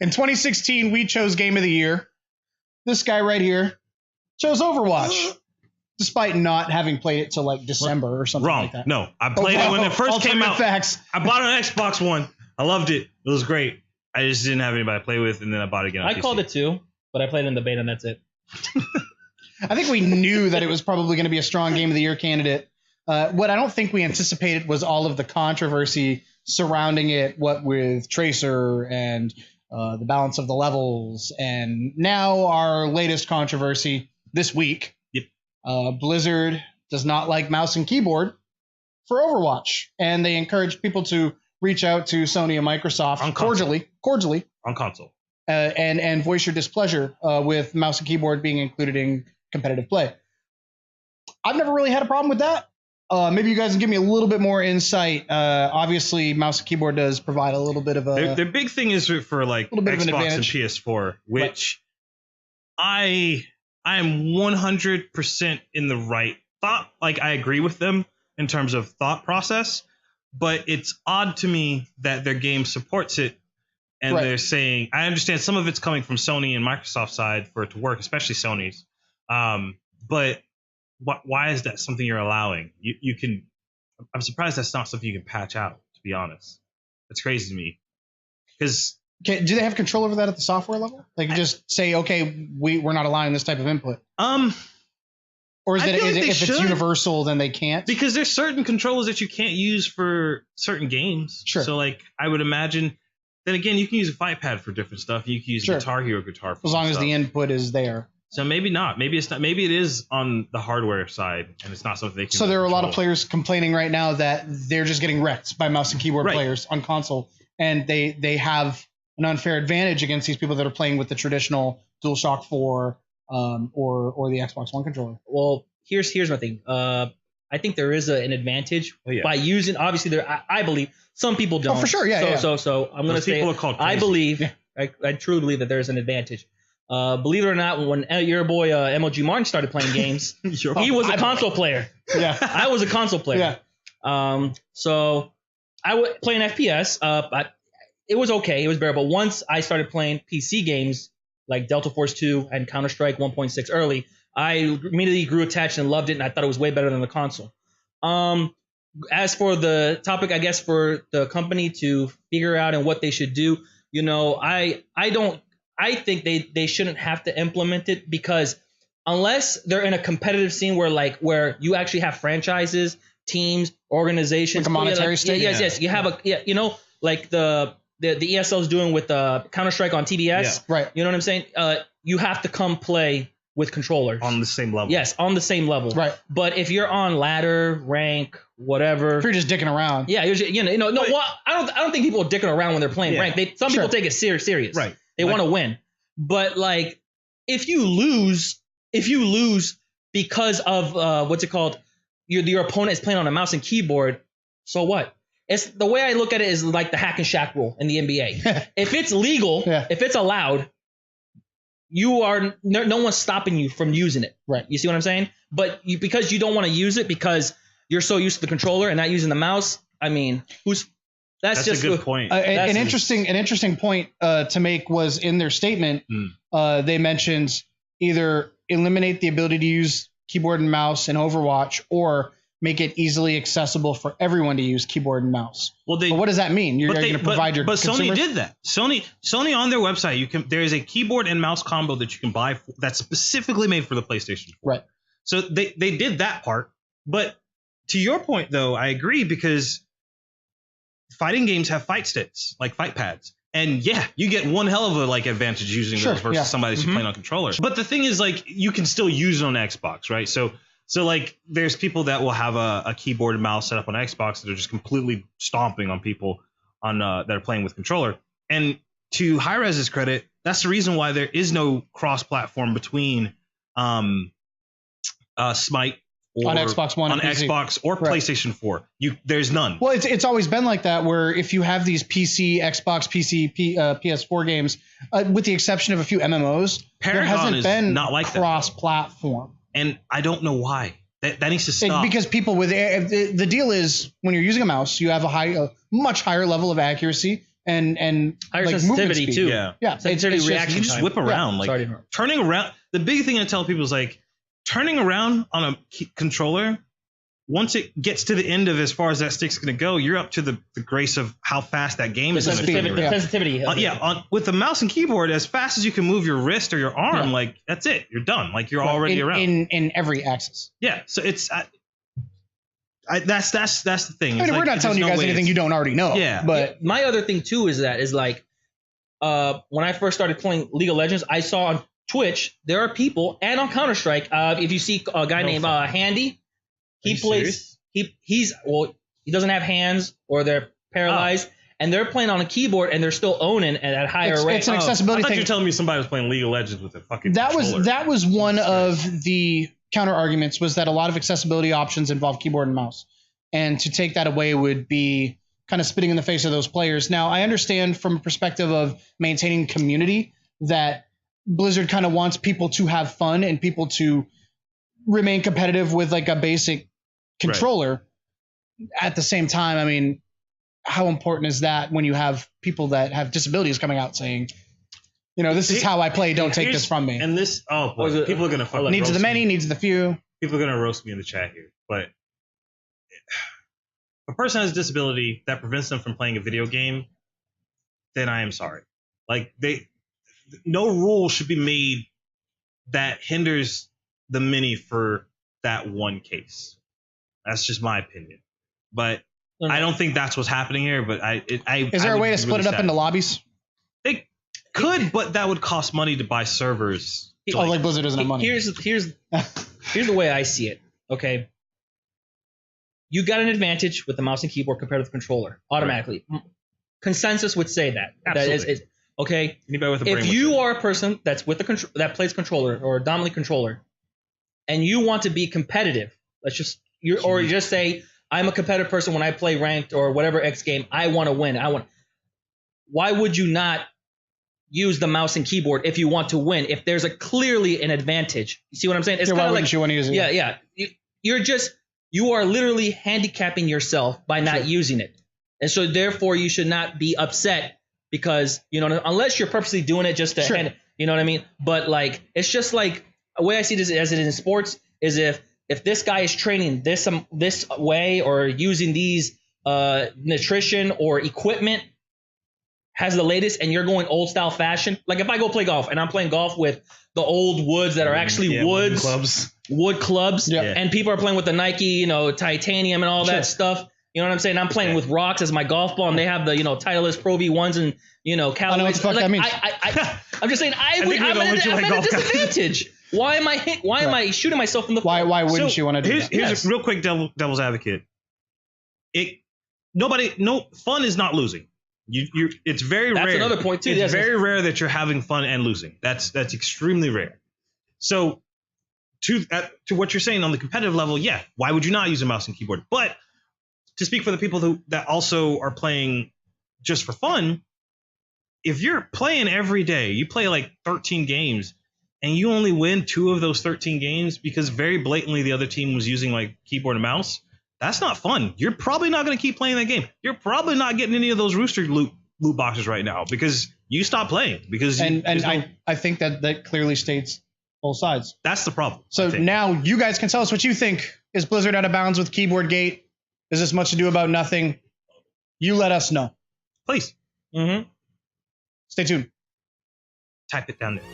In 2016, we chose Game of the Year. This guy right here chose Overwatch, despite not having played it till like December or something like that. No, I played it when it first came out. Facts. I bought an Xbox One. I loved it. It was great. I just didn't have anybody to play with, and then I bought it again on I PC. called it too, but I played in the beta, and that's it. I think we knew that it was probably going to be a strong Game of the Year candidate. What I don't think we anticipated was all of the controversy surrounding it, what with Tracer and the balance of the levels, and now our latest controversy this week. Yep. Blizzard does not like mouse and keyboard for Overwatch, and they encourage people to reach out to Sony and Microsoft cordially on console. And voice your displeasure with mouse and keyboard being included in competitive play. I've never really had a problem with that. Maybe you guys can give me a little bit more insight. Obviously, mouse and keyboard does provide a little bit of a... Their big thing is for like Xbox and PS4, which I am 100% in the right thought. Like, I agree with them in terms of thought process, but it's odd to me that their game supports it. And they're saying, I understand some of it's coming from Sony and Microsoft side for it to work, especially Sony's. But why is that something you're allowing? You can. I'm surprised that's not something you can patch out, to be honest. That's crazy to me. Because do they have control over that at the software level? They can just say, okay, we're not allowing this type of input. Or is it if it's universal, then they can't? Because there's certain controllers that you can't use for certain games. Sure. So like I would imagine. Then again, you can use a fight pad for different stuff. You can use a Guitar Hero guitar for as long as the input is there. So maybe not. Maybe it's not. Maybe it is on the hardware side, and it's not something they can. So there are a lot of players complaining right now that they're just getting wrecked by mouse and keyboard players on console, and they have an unfair advantage against these people that are playing with the traditional DualShock 4 or the Xbox One controller. Well, here's my thing. I think there is an advantage by using. Obviously, I believe some people don't. Oh, for sure, yeah. So I'm going to say I believe. I truly believe that there's an advantage. Believe it or not, when your boy MLG Martin started playing games, he was a console player. Yeah, I was a console player. Yeah. So I would play an FPS. It was okay. It was bearable. Once I started playing PC games like Delta Force 2 and Counter-Strike 1.6 early, I immediately grew attached and loved it, and I thought it was way better than the console. As for the topic, I guess for the company to figure out and what they should do, I think they shouldn't have to implement it, because unless they're in a competitive scene where you actually have franchises, teams, organizations, like a monetary stake. Yes, you have like the ESL is doing with Counter-Strike on TBS. Yeah, right. You know what I'm saying? You have to come play with controllers on the same level. Yes, on the same level. Right. But if you're on ladder, rank, whatever, if you're just dicking around. Yeah, I don't think people are dicking around when they're playing rank. Some people take it serious. Right. They want to win. But like, if you lose because of what's it called? Your opponent is playing on a mouse and keyboard. So what? It's the way I look at it is like the hack and Shaq rule in the NBA. If it's legal, if it's allowed, you are no one's stopping you from using it. Right. You see what I'm saying? But because you don't want to use it because you're so used to the controller and not using the mouse. I mean, that's just a good point. An interesting point to make was in their statement. They mentioned either eliminate the ability to use keyboard and mouse in Overwatch, or make it easily accessible for everyone to use keyboard and mouse. Well, what does that mean? You're going to provide your consumers? Sony did that. Sony on their website, there is a keyboard and mouse combo that you can buy that's specifically made for the PlayStation 4. Right. So they did that part. But to your point, though, I agree, because fighting games have fight sticks, like fight pads. And yeah, you get one hell of a advantage using those versus somebody that's playing on controller. But the thing is, you can still use it on Xbox, right? So there's people that will have a keyboard and mouse set up on Xbox that are just completely stomping on people on that are playing with controller. And to Hi-Rez's credit, that's the reason why there is no cross-platform between Smite or on Xbox One, on Xbox or PlayStation 4. There's none. Well, it's always been like that, where if you have these Xbox PC, PS4 games, with the exception of a few MMOs, Paragon there hasn't been not like cross-platform. And I don't know why. That needs to stop. Because people the deal is, when you're using a mouse, you have a much higher level of accuracy and higher like sensitivity movement speed. too. Yeah, Sensitivity reaction You just time. whip around. Yeah. Like Sorry to interrupt. turning around. The big thing I tell people is like turning around on a controller. Once it gets to the end of as far as that stick's going to go, you're up to the grace of how fast that game The is going to sensitivity. be. The sensitivity. With the mouse and keyboard, as fast as you can move your wrist or your arm, like that's it. You're done. Like you're already around. In every axis. Yeah. So it's that's the thing. I mean, we're not telling you guys anything you don't already know. Yeah. But my other thing too is like when I first started playing League of Legends, I saw on Twitch there are people, and on Counter-Strike, if you see a guy named Handy, he plays. He doesn't have hands or they're paralyzed, and they're playing on a keyboard and they're still owning at higher rate. It's an accessibility I thought thing. you were telling me somebody was playing League of Legends with a fucking that controller. was one of the counter arguments, was that a lot of accessibility options involve keyboard and mouse, and to take that away would be kind of spitting in the face of those players. Now, I understand from a perspective of maintaining community that Blizzard kind of wants people to have fun and people to remain competitive with like a basic controller. Right. At the same time, I mean, how important is that when you have people that have disabilities coming out saying, you know, this is how I play, don't take this from me. And this, boy, people are going to fucking needs of the many, needs of the few. People are going to roast me in the chat here. But if a person has a disability that prevents them from playing a video game, then I am sorry. Like, no rule should be made that hinders the many for that one case. That's just my opinion. But I don't think that's what's happening here. But is there a way to split it up into lobbies? They could, but that would cost money to buy servers. Like Blizzard doesn't have money. Here's the way I see it. Okay, you got an advantage with the mouse and keyboard compared to the controller automatically. Right. Consensus would say that. Absolutely. That is okay. Anybody with a brain if you are a person that's with that plays controller or dominantly controller, and you want to be competitive, or you just say, I'm a competitive person when I play ranked or whatever X game. I want to win. Why would you not use the mouse and keyboard if you want to win? If there's clearly an advantage, you see what I'm saying? It's kind of like you want to use it? Yeah. You are literally handicapping yourself by not using it, and so therefore you should not be upset because unless you're purposely doing it just to you know what I mean. But like it's just like the way I see this as it is in sports is if this guy is training this way or using these nutrition or equipment has the latest and you're going old style fashion, like if I go play golf and I'm playing golf with the old woods that are actually wood clubs, and people are playing with the Nike, titanium and all that stuff. You know what I'm saying? I'm playing with rocks as my golf ball, and they have the Titleist Pro V1s and Callaway. I know what the fuck that means. I'm just saying I'm at a disadvantage. Why am I shooting myself in the foot? Why wouldn't you want to do that? Here's a real quick devil's advocate. Fun is not losing. It's very rare. That's another point too. It's very rare that you're having fun and losing. That's extremely rare. So to what you're saying on the competitive level, yeah, why would you not use a mouse and keyboard? But to speak for the people that also are playing just for fun, if you're playing every day, you play like 13 games, and you only win 2 of those 13 games because very blatantly the other team was using like keyboard and mouse, that's not fun. You're probably not going to keep playing that game. You're probably not getting any of those Rooster loot boxes right now because you stopped playing. I think that clearly states both sides. That's the problem. So now you guys can tell us what you think. Is Blizzard out of bounds with Keyboard Gate? Is this much ado about nothing? You let us know. Please. Mm-hmm. Stay tuned. Type it down there.